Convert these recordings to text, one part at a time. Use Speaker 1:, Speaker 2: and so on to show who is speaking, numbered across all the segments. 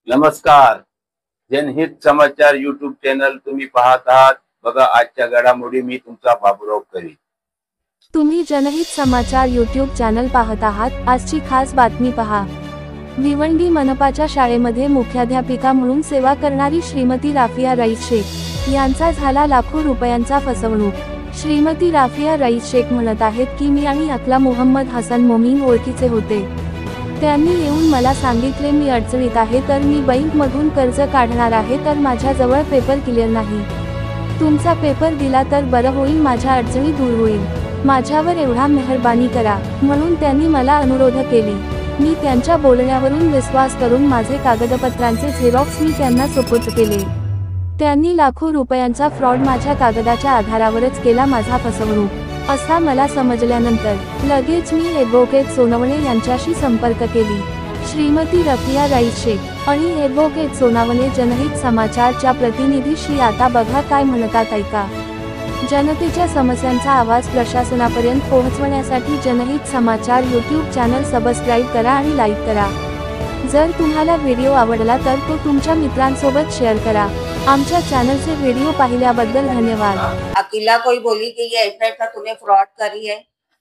Speaker 1: नमस्कार. जनहित समाचार YouTube channel तुम्ही पाहत आहात. बघा आजच्या घडामोडी. मी तुमचा बाबूराव करी.
Speaker 2: तुम्ही जनहित समाचार यूट्यूब चॅनल पाहत आहात. आजची खास बातमी पहा. भिवंडी मनपाच्या शाळेमध्ये मुख्याध्यापिका म्हणून सेवा करणारी श्रीमती राफिया रईस शेख यांचा झाला लाखो रुपयांचा फसवणूक. श्रीमती राफिया रईस शेख म्हणत आहेत की मी आणि अकला मोहम्मद हसन मोमीन ओळखीचे होते. त्यांनी येऊन मला सांगितले मी अडचणीत आहे, तर मी बँकमधून कर्ज काढणार आहे, तर माझ्याजवळ पेपर क्लिअर नाही. तुमचा पेपर दिला तर बरं होईल, माझ्या अडचणी दूर होईल. माझ्यावर एवढा मेहरबानी करा, म्हणून त्यांनी मला अनुरोध केली. मी त्यांच्या बोलण्यावरून विश्वास करून माझे कागदपत्रांचे झेरॉक्स मी त्यांना सुपूर्द केले. त्यांनी लाखो रुपयांचा फ्रॉड माझ्या कागदाच्या आधारावरच केला. माझा फसवणूक असा मला समजल्यानंतर लगेच मी ॲडव्होकेट सोनवणे यांच्याशी संपर्क केली. श्रीमती राफिया रईस शेख आणि ॲडव्होकेट सोनवणे जनहित समाचारच्या प्रतिनिधीशी आता बघा काय म्हणतात, ऐका. जनतेच्या समस्यांचा आवाज प्रशासनापर्यंत पोहोचवण्यासाठी जनहित समाचार यूट्यूब चॅनल सबस्क्राईब करा आणि लाईक करा. जर तुम्हाला व्हिडिओ आवडला तर तो तुमच्या मित्रांसोबत शेअर करा. आमच्या चैनल वीडियो पाहिल्याबद्दल धन्यवाद.
Speaker 3: अकेला कोई बोली कि ये ऐसा ऐसा तूने फ्रॉड करी है,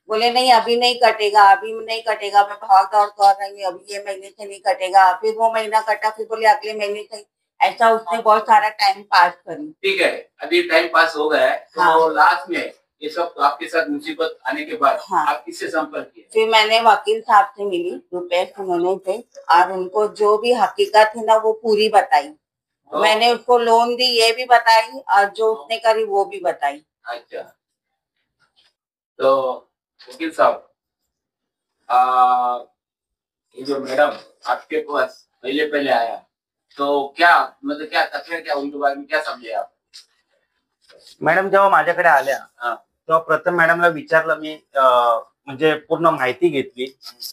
Speaker 3: बोले नहीं अभी नहीं कटेगा, अभी नहीं कटेगा, मैं भाग दौड़ कर रही हूँ, अभी ये महीने से नहीं कटेगा. फिर वो महीना कटा, फिर बोले अगले महीने से. ऐसा उसने बहुत सारा टाइम पास करी. ठीक है, अभी टाइम पास हो गया है. तो लास्ट में ये सब तो आपके साथ मुसीबत आने के बाद आप किससे संपर्क किए? फिर मैंने वकील साहब से मिली, रुपेश उन्होंने थे, और उनको जो भी हकीकत है ना वो पूरी बताई. मैंने उसको लोन दी ये भी बताई, और जो उसने करी वो भी बताई. अच्छा, तो वकील साहब, ये जो मैडम आपके पास पहले पहले आया तो क्या मतलब क्या तकलीफ क्या उनके बारे में क्या समझे आप?
Speaker 4: मॅडम जेव्हा माझ्याकडे आल्या तेव्हा प्रथम मॅडमला विचारलं मी, म्हणजे पूर्ण माहिती घेतली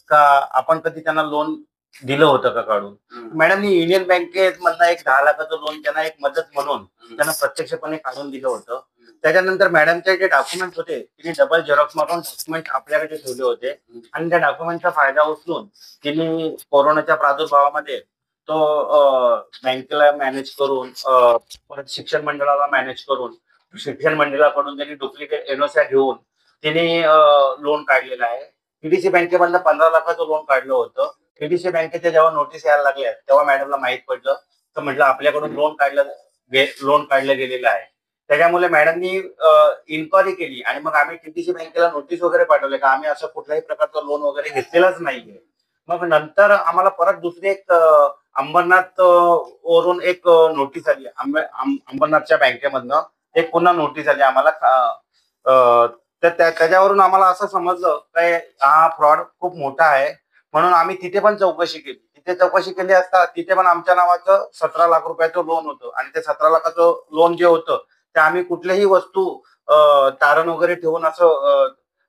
Speaker 4: का आपण कधी त्यांना लोन दिलं होतं का काढून. मॅडमनी युनियन बँकेत मधनं एक 10 लाखाचं लोन त्यांना एक मदत म्हणून त्यांना प्रत्यक्षपणे काढून दिलं होतं. त्याच्यानंतर मॅडमचे जे डॉक्युमेंट होते तिने डबल झेरॉक्स मारून डॉक्युमेंट आपल्याकडे ठेवले होते, आणि त्या डॉक्युमेंटचा फायदा उचलून तिने कोरोनाच्या प्रादुर्भावामध्ये तो बँकेला मॅनेज करून, परत शिक्षण मंडळाला मॅनेज करून, शिक्षण मंडळाकडून त्यांनी डुप्लिकेट एनओसी घेऊन तिने लोन काढलेलं आहे. पीडीसी बँकेमधलं 15 लाखाचं लोन काढलं होतं. पीडीसी बँकेच्या जेव्हा नोटीस यायला लागल्या तेव्हा मॅडमला माहित पडलं, तर म्हटलं आपल्याकडून लोन काढलं गेलेलं आहे. त्याच्यामुळे मॅडमनी इन्क्वायरी केली, आणि मग आम्ही पीडीसी बँकेला नोटीस वगैरे पाठवले का आम्ही असं कुठल्याही प्रकारचं लोन वगैरे घेतलेलंच नाहीये. मग नंतर आम्हाला परत दुसरी एक अंबरनाथ वरून एक नोटीस आली, अंबरनाथच्या बँकेमधनं एक पुन्हा नोटीस आली आम्हाला. तर त्याच्यावरून आम्हाला असं समजलं काय हा फ्रॉड खूप मोठा आहे, म्हणून आम्ही तिथे पण चौकशी केली. तिथे चौकशी केली असता तिथे पण आमच्या नावाचं 17 लाख रुपयाचं लोन होतं, आणि ते 17 लाखाचं लोन जे होतं ते आम्ही कुठल्याही वस्तू तारण वगैरे ठेवून असं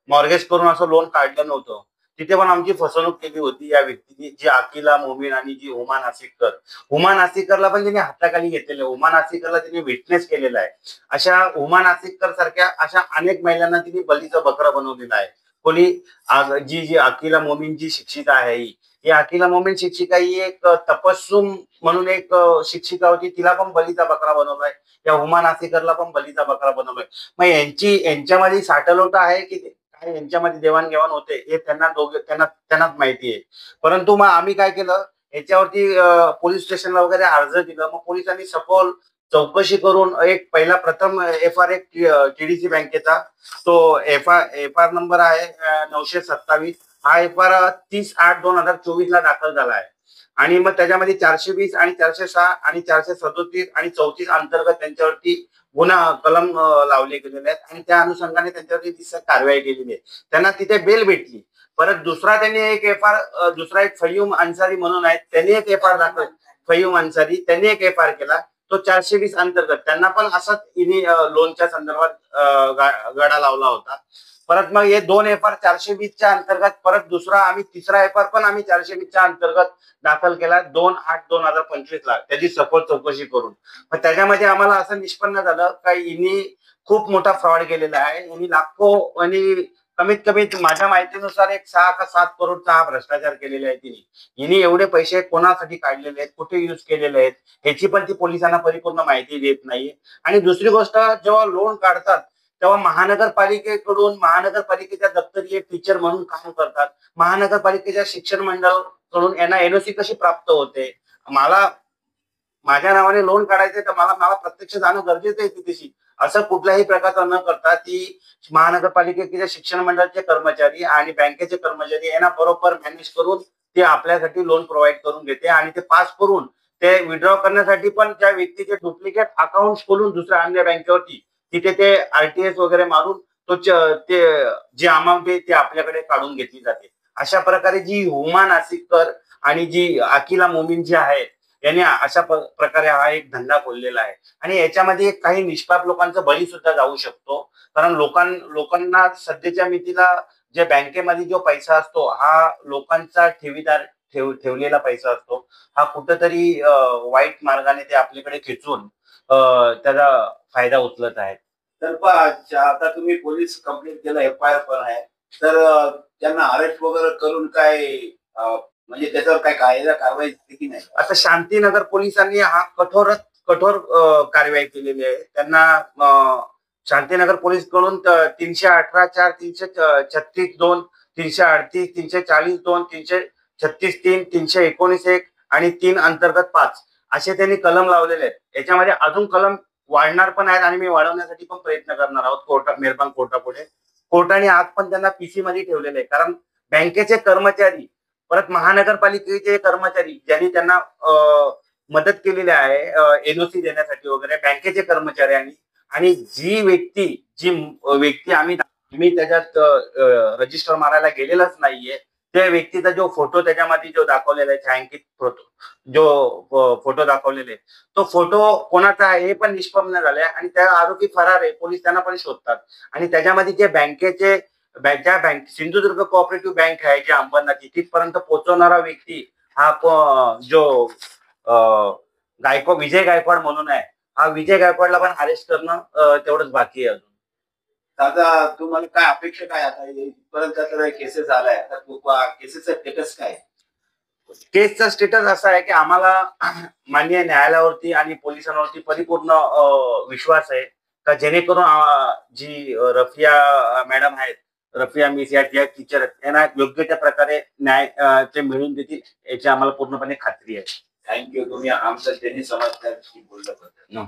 Speaker 4: मॉर्गेज करून असं लोन काढलं नव्हतं. तिथे पण आमची फसवणूक केली होती या व्यक्तीने, जी अकिला मोमीन आणि जी हुमा नासिककर. हुमा नासिकरला पण तिने हाताखाली घेतलेलं आहे. हुमा नासिकरला तिने विटनेस केलेला आहे. अशा हुमा नासिककर सारख्या अशा अनेक महिलांना तिने बलीचं बकरं बनवलेलं आहे. कोणी जी अकिला मोमीन जी शिक्षिका आहे, ही अकिला मोमीन शिक्षिका ही एक तपस्सुम म्हणून एक शिक्षिका होती, तिला पण बलीचा बकरा बनवलाय. या हुमा नासिकरला पण बलीचा बकरा बनवलाय. मग यांच्यामध्ये साठलोट आहे की काय यांच्यामध्ये देवाणघेवाण होते हे त्यांनाच माहिती आहे. परंतु मग आम्ही काय केलं, याच्यावरती पोलीस स्टेशनला वगैरे अर्ज दिलं. मग पोलिसांनी सखोल चौकशी करून एक प्रथम FR एक टीडीसी बँकेचा तो एफ आर नंबर आहे 927. हा FR 30/8/2024 ला दाखल झाला आहे. आणि मग त्याच्यामध्ये 420 आणि 406 आणि 437 आणि 34 अंतर्गत त्यांच्यावरती गुन्हा कलम लावले गेलेले आहेत, आणि त्या अनुषंगाने त्यांच्यावरती कारवाई केलेली आहे. त्यांना तिथे बेल भेटली. परत दुसरा त्यांनी एक दुसरा एक फयूम अन्सारी म्हणून आहेत, त्यांनी एक FR दाखल, फयूम अन्सारी त्यांनी एक FR केला, तो 420 अंतर्गत. त्यांना पण असाच इनी लोनच्या संदर्भात गडा लावला होता. परत मग हे 2 FR 420च्या अंतर्गत, परत दुसरा आम्ही तिसरा FR पण आम्ही 420च्या अंतर्गत दाखल केला 2/8/2025 ला, त्याची सखोल चौकशी करून. मग त्याच्यामध्ये आम्हाला असं निष्पन्न झालं का हिनी खूप मोठा फ्रॉड केलेला आहे. हिनी लाखो आणि कमीत कमी माझ्या माहितीनुसार एक 6 का 7 करोडचा हा भ्रष्टाचार केलेला आहे तिने. हिने एवढे पैसे कोणासाठी काढलेले आहेत, कुठे युज केलेले आहेत, ह्याची पण ती पोलिसांना परिपूर्ण माहिती देत नाहीये. आणि दुसरी गोष्ट, जेव्हा लोन काढतात तेव्हा महानगरपालिकेकडून, महानगरपालिकेच्या दप्तरी एक टीचर म्हणून काम करतात, महानगरपालिकेच्या शिक्षण मंडळाकडून यांना एनओसी कशी प्राप्त होते? माझ्या नावाने लोन काढायचे तर मला प्रत्यक्ष जाणं गरजेचं आहे तिथेशी. असं कुठल्याही प्रकारचं न करता ती महानगरपालिकेच्या शिक्षण मंडळाचे कर्मचारी आणि बँकेचे कर्मचारी यांना बरोबर मॅनेज करून ते आपल्यासाठी लोन प्रोव्हाइड करून घेते. आणि ते पास करून ते विड्रॉ करण्यासाठी पण त्या व्यक्तीचे डुप्लिकेट अकाउंट खोलून दुसऱ्या अन्य बँकेवरती तिथे ते आरटीएस वगैरे मारून ते जी अमाऊंट आहे ती आपल्याकडे काढून घेतली जाते. अशा प्रकारे जी हुमा नासिककर आणि जी अकिला मोमीन जी आहे यांनी अशा प्रकारे हा एक धंदा खोललेला आहे. आणि याच्यामध्ये काही निष्पाप लोकांचा बळी सुद्धा जाऊ शकतो. कारण लोकांना सध्याच्या मितीला जे बँकेमध्ये जो पैसा असतो हा लोकांचा ठेवलेला पैसा असतो. हा कुठंतरी वाईट मार्गाने ते आपल्याकडे खेचून त्याचा फायदा उचलत आहेत.
Speaker 1: तर आता तुम्ही पोलीस कंप्लेंट केलं, FIR पण आहे, तर त्यांना अरेस्ट वगैरे करून काय म्हणजे त्याच्यावर काय कायदा कारवाई झाली की नाही?
Speaker 4: आता शांतीनगर पोलिसांनी हा कठोर कारवाई केलेली आहे. त्यांना शांतीनगर पोलीस कडून 318(4), 336(2), 338, 340(2), 336(3), 319(1) आणि 3 अंतर्गत 5 असे त्यांनी कलम लावलेले आहेत. याच्यामध्ये अजून कलम वाढणार पण आहेत आणि मी वाढवण्यासाठी पण प्रयत्न करणार आहोत मेहरबान कोर्टापुढे. कोर्टाने आज पण त्यांना पीसी मध्ये ठेवलेले आहे. कारण बँकेचे कर्मचारी, परत महानगरपालिकेचे कर्मचारी ज्यांनी त्यांना मदत केलेली आहे एनओसी देण्यासाठी वगैरे, बँकेचे कर्मचारी आणि जी व्यक्ती आम्ही त्याच्यात रजिस्टर मारायला गेलेलाच नाहीये, त्या व्यक्तीचा जो फोटो त्याच्यामध्ये जो दाखवलेला आहे, छायांकित फोटो दाखवलेले, तो फोटो कोणाचा आहे हे पण निष्पन्न झाले आणि त्या आरोपी फरार आहे. पोलीस त्यांना पण शोधतात. आणि त्याच्यामध्ये जे सिंधुदुर्ग कोऑपरेटिव्ह बँक आहे जी अंबरनाथची, तिथपर्यंत पोहोचवणारा व्यक्ती हा जो विजय गायकवाड म्हणून आहे, हा विजय गायकवाडला पण अरेस्ट करणं तेवढंच बाकी आहे अजून.
Speaker 1: दादा, तुम्हाला काय अपेक्षा काय आता इथपर्यंत केसेस आलाय, केसेसचा स्टेटस काय?
Speaker 4: केसचा स्टेटस असा आहे की आम्हाला माननीय न्यायालयावरती आणि पोलिसांवरती परिपूर्ण विश्वास आहे का जेणेकरून जी रफिया मॅडम आहेत, रफिया मिस या टीचर आहेत, यांना योग्य त्या प्रकारे न्याय ते मिळून देतील याची आम्हाला पूर्णपणे खात्री आहे.
Speaker 1: थैंक यू, तुम्हें आमसे तेनी समझकर बोलने बदल।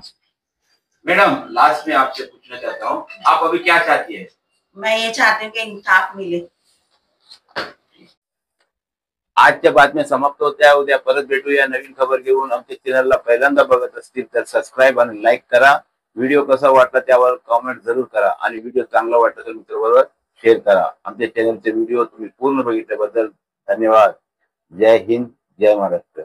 Speaker 1: मैडम, लास्ट में आपसे पूछना चाहता हूँ, आप अभी क्या चाहती है?
Speaker 3: मैं ये चाहती हूँ कि इंसाफ मिले।
Speaker 1: आजच्या बातम्या समाप्त होत्या. उद्या परत भेटूया नवीन खबर घेऊन. आमच्या चॅनलला पहिल्यांदा बघत असतील तर सबस्क्राईब आणि लाईक करा. व्हिडिओ कसा वाटला त्यावर कमेंट जरूर करा आणि व्हिडिओ चांगला वाटला तर मित्रांबरोबर शेअर करा. आमच्या चॅनलचे व्हिडिओ तुम्ही पूर्ण बघितल्याबद्दल धन्यवाद. जय हिंद, जय महाराष्ट्र.